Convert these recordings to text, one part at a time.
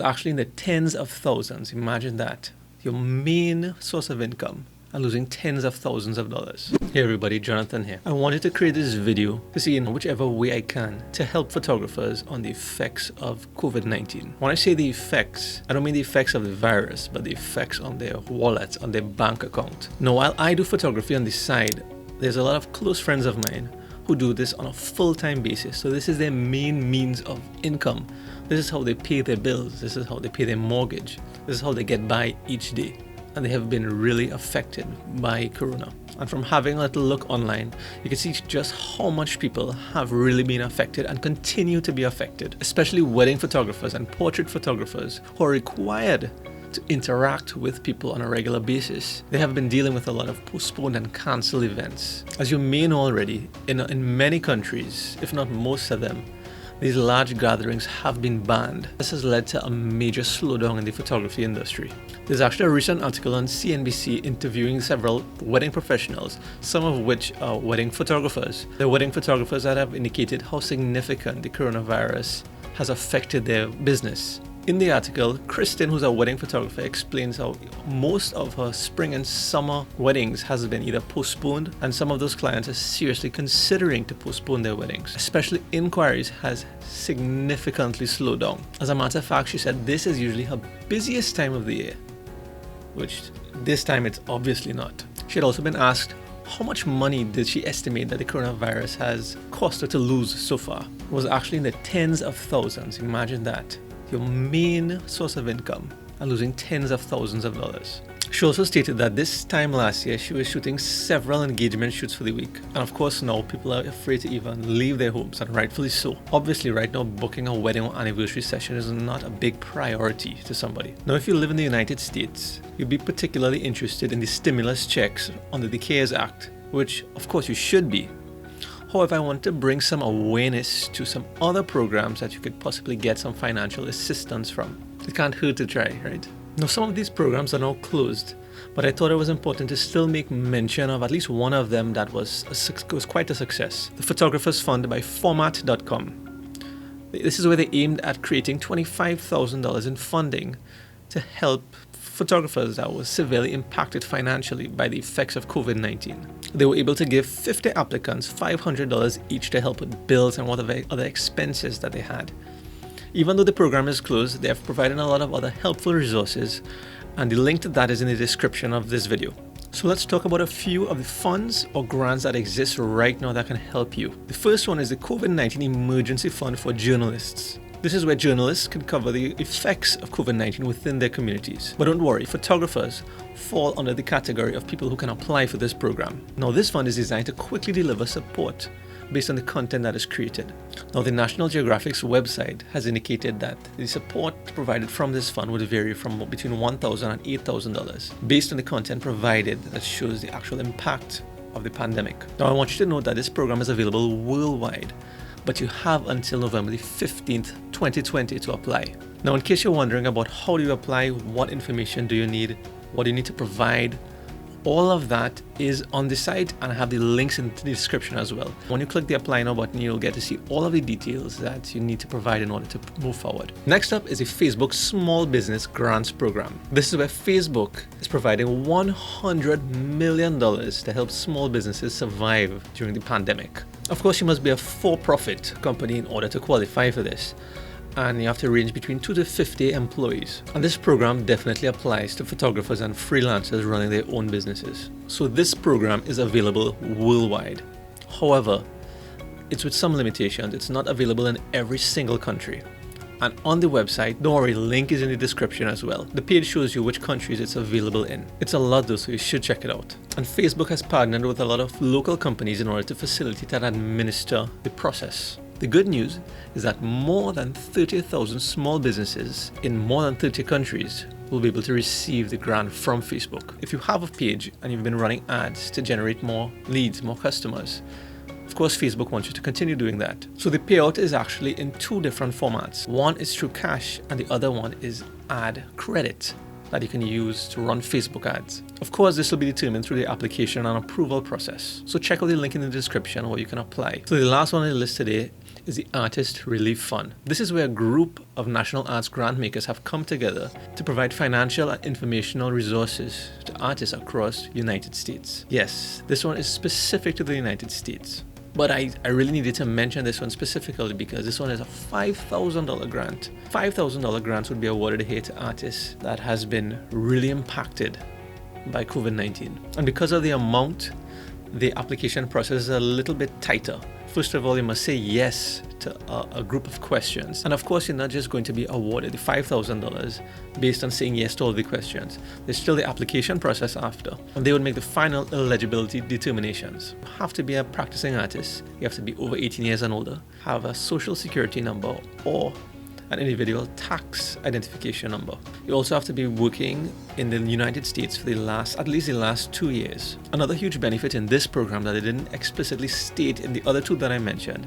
Actually in the tens of thousands. Imagine that. Your main source of income and losing tens of thousands of dollars. Hey everybody, Jonathan here. I wanted to create this video to see in whichever way I can to help photographers on the effects of COVID-19. When I say the effects, I don't mean the effects of the virus, but the effects on their wallets, on their bank account. Now, while I do photography on the side, there's a lot of close friends of mine who do this on a full-time basis. So this is their main means of income. This is how they pay their bills. This is how they pay their mortgage. This is how they get by each day. And they have been really affected by Corona. And from having a little look online, you can see just how much people have really been affected and continue to be affected, especially wedding photographers and portrait photographers who are required to interact with people on a regular basis. They have been dealing with a lot of postponed and cancelled events. As you may know already, in many countries, if not most of them, these large gatherings have been banned. This has led to a major slowdown in the photography industry. There's actually a recent article on CNBC interviewing several wedding professionals, some of which are wedding photographers. They're wedding photographers that have indicated how significant the coronavirus has affected their business. In the article, Kristen, who's a wedding photographer, explains how most of her spring and summer weddings has been either postponed, and some of those clients are seriously considering to postpone their weddings. Especially inquiries has significantly slowed down. As a matter of fact, she said this is usually her busiest time of the year, which this time it's obviously not. She had also been asked how much money did she estimate that the coronavirus has cost her to lose so far. It was actually in the tens of thousands. Imagine that. Your main source of income and losing tens of thousands of dollars. She also stated that this time last year she was shooting several engagement shoots for the week, and of course now people are afraid to even leave their homes, and rightfully so. Obviously right now booking a wedding or anniversary session is not a big priority to somebody. Now if you live in the United States, you'd be particularly interested in the stimulus checks under the CARES Act, which of course you should be. However, I want to bring some awareness to some other programs that you could possibly get some financial assistance from. It can't hurt to try, right? Now, some of these programs are now closed, but I thought it was important to still make mention of at least one of them that was quite a success. The Photographers Fund by Format.com. This is where they aimed at creating $25,000 in funding to help photographers that were severely impacted financially by the effects of COVID-19. They were able to give 50 applicants $500 each to help with bills and whatever other expenses that they had. Even though the program is closed, they have provided a lot of other helpful resources, and the link to that is in the description of this video. So let's talk about a few of the funds or grants that exist right now that can help you. The first one is the COVID-19 Emergency Fund for Journalists. This is where journalists can cover the effects of COVID-19 within their communities. But don't worry, photographers fall under the category of people who can apply for this program. Now, this fund is designed to quickly deliver support based on the content that is created. Now, the National Geographic's website has indicated that the support provided from this fund would vary from between $1,000 and $8,000 based on the content provided that shows the actual impact of the pandemic. Now, I want you to note that this program is available worldwide, but you have until November the 15th, 2020 to apply. Now, in case you're wondering about how do you apply, what information do you need, what do you need to provide, all of that is on the site, and I have the links in the description as well. When you click the apply now button, you'll get to see all of the details that you need to provide in order to move forward. Next up is the Facebook Small Business Grants Program. This is where Facebook is providing $100 million to help small businesses survive during the pandemic. Of course, you must be a for-profit company in order to qualify for this, and you have to range between 2 to 50 employees. And this program definitely applies to photographers and freelancers running their own businesses. So this program is available worldwide. However, it's with some limitations. It's not available in every single country. And on the website, don't worry, link is in the description as well. The page shows you which countries it's available in. It's a lot though, so you should check it out. And Facebook has partnered with a lot of local companies in order to facilitate and administer the process. The good news is that more than 30,000 small businesses in more than 30 countries will be able to receive the grant from Facebook. If you have a page and you've been running ads to generate more leads, more customers, of course Facebook wants you to continue doing that. So the payout is actually in two different formats. One is through cash and the other one is ad credit that you can use to run Facebook ads. Of course, this will be determined through the application and approval process. So check out the link in the description where you can apply. So the last one on the list today is the Artist Relief Fund. This is where a group of national arts grant makers have come together to provide financial and informational resources to artists across the United States. Yes, this one is specific to the United States. But I really needed to mention this one specifically because this one is a $5,000 grant. $5,000 grants would be awarded here to artists that has been really impacted by COVID-19. And because of the amount, the application process is a little bit tighter. First of all, you must say yes to a group of questions. And of course, you're not just going to be awarded the $5,000 based on saying yes to all the questions. There's still the application process after. And they would make the final eligibility determinations. You have to be a practicing artist. You have to be over 18 years and older, have a social security number or an individual tax identification number. You also have to be working in the United States for at least the last 2 years. Another huge benefit in this program that I didn't explicitly state in the other two that I mentioned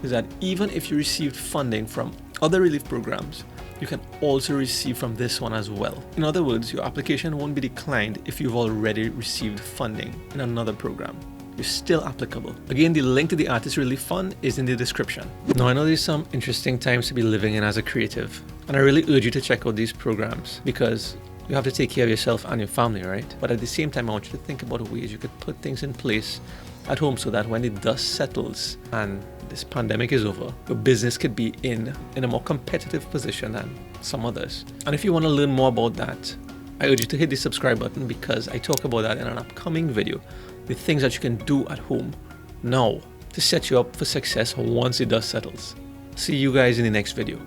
is that even if you received funding from other relief programs, you can also receive from this one as well. In other words, your application won't be declined if you've already received funding in another program. You're still applicable. Again, the link to the Artist Relief Fund is in the description. Now, I know there's some interesting times to be living in as a creative, and I really urge you to check out these programs because you have to take care of yourself and your family, right? But at the same time, I want you to think about ways you could put things in place at home so that when the dust settles and this pandemic is over, your business could be in a more competitive position than some others. And if you want to learn more about that, I urge you to hit the subscribe button because I talk about that in an upcoming video. The things that you can do at home now to set you up for success once the dust settles. See you guys in the next video.